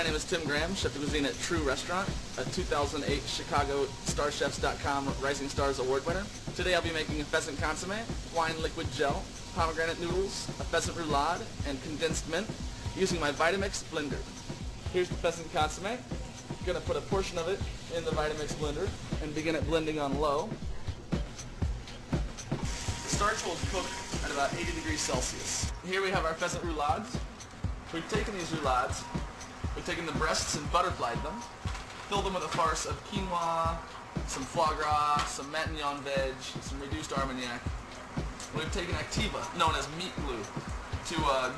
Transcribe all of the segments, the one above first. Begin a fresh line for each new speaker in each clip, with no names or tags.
my name is Tim Graham, Chef de Cuisine at True Restaurant, a 2008 Chicago StarChefs.com Rising Stars Award winner. Today I'll be making a pheasant consomme, wine liquid gel, pomegranate noodles, a pheasant roulade, and condensed mint using my Vita-Mix Blender. Here's the pheasant consomme. I'm going to put a portion of it in the Vita-Mix Blender and begin it blending on low. The starch will cook at about 80 degrees Celsius. Here we have our pheasant roulades. We've taken these roulades, we've taken the breasts and butterflied them, filled them with a farce of quinoa, some foie gras, some matignon veg, some reduced armagnac. We've taken Activa, known as meat glue, to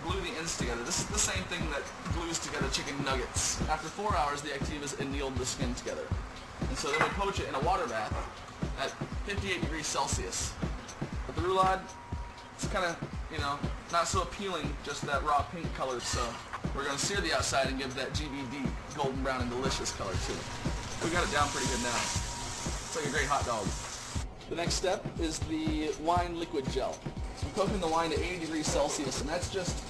glue the ends together. This is the same thing that glues together chicken nuggets. After 4 hours, the Activas annealed the skin together. And so then we poach it in a water bath at 58 degrees Celsius. But the roulade, it's kind of, not so appealing, just that raw pink color, so we're going to sear the outside and give that GBD, golden brown and delicious color to it. We got it down pretty good now. It's like a great hot dog. The next step is the wine liquid gel. So I'm cooking the wine to 80 degrees Celsius, and that's just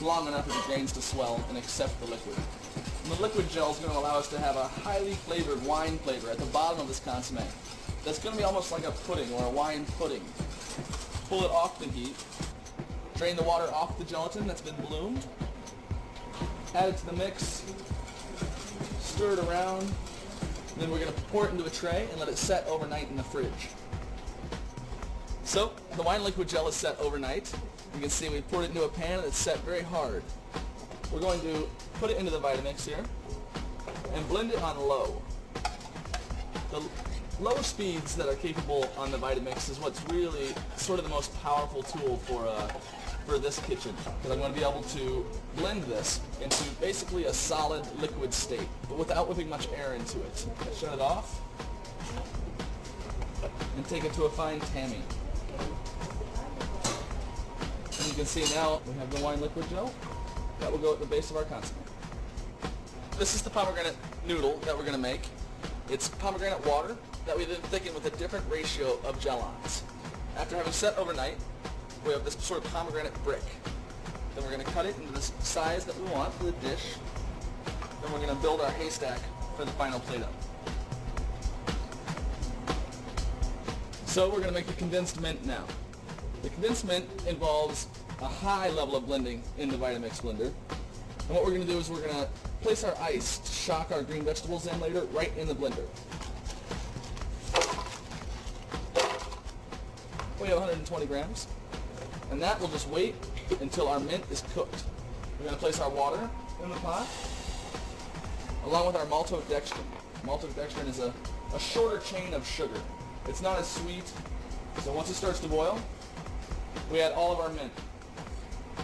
long enough for the grains to swell and accept the liquid. And the liquid gel is going to allow us to have a highly flavored wine flavor at the bottom of this consomme. That's going to be almost like a pudding or a wine pudding. Pull it off the heat. Drain the water off the gelatin that's been bloomed. Add it to the mix. Stir it around. And then we're going to pour it into a tray and let it set overnight in the fridge. So, the wine liquid gel is set overnight. You can see we poured it into a pan and it's set very hard. We're going to put it into the Vita-Mix here and blend it on low. The low speeds that are capable on the Vita-Mix is what's really sort of the most powerful tool for this kitchen, because I'm going to be able to blend this into basically a solid liquid state, but without whipping much air into it. Shut it off and take it to a fine tammy. And you can see now we have the wine liquid gel. That will go at the base of our consomme. This is the pomegranate noodle that we're going to make. It's pomegranate water that we then thicken with a different ratio of gel-ons. After having set overnight, we have this sort of pomegranate brick. Then we're going to cut it into the size that we want for the dish. Then we're going to build our haystack for the final plate up. So we're going to make the condensed mint now. The condensed mint involves a high level of blending in the Vita-Mix Blender. And what we're going to do is we're going to place our ice to shock our green vegetables in later right in the blender. We have 120 grams. And that will just wait until our mint is cooked. We're going to place our water in the pot, along with our maltodextrin. Maltodextrin is a shorter chain of sugar. It's not as sweet, so once it starts to boil, we add all of our mint.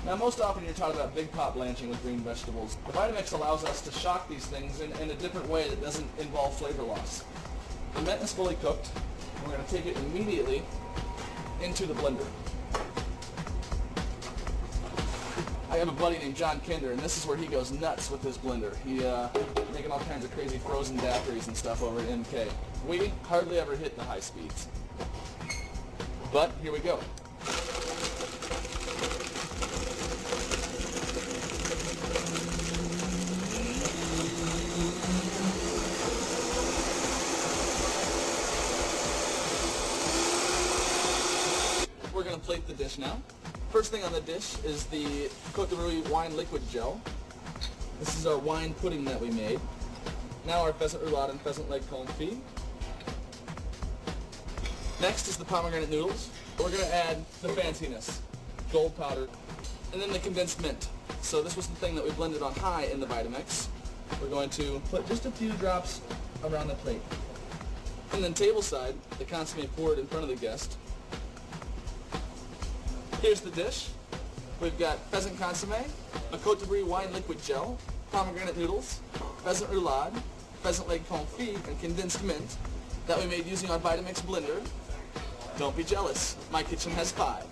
Now most often you're taught about big pot blanching with green vegetables. The Vita-Mix allows us to shock these things in a different way that doesn't involve flavor loss. The mint is fully cooked, and we're going to take it immediately into the blender. I have a buddy named John Kinder, and this is where he goes nuts with his blender. He making all kinds of crazy frozen daiquiris and stuff over at MK. We hardly ever hit the high speeds. But here we go. We're going to plate the dish now. First thing on the dish is the Côte de Brouille wine liquid gel. This is our wine pudding that we made. Now our pheasant roulade and pheasant leg confit. Next is the pomegranate noodles. We're going to add the fanciness, gold powder, and then the condensed mint. So this was the thing that we blended on high in the Vita-Mix. We're going to put just a few drops around the plate. And then tableside, the consomme poured in front of the guest. Here's the dish. We've got pheasant consomme, a Côte de Brie wine liquid gel, pomegranate noodles, pheasant roulade, pheasant leg confit, and condensed mint that we made using our Vita-Mix Blender. Don't be jealous, my kitchen has 5.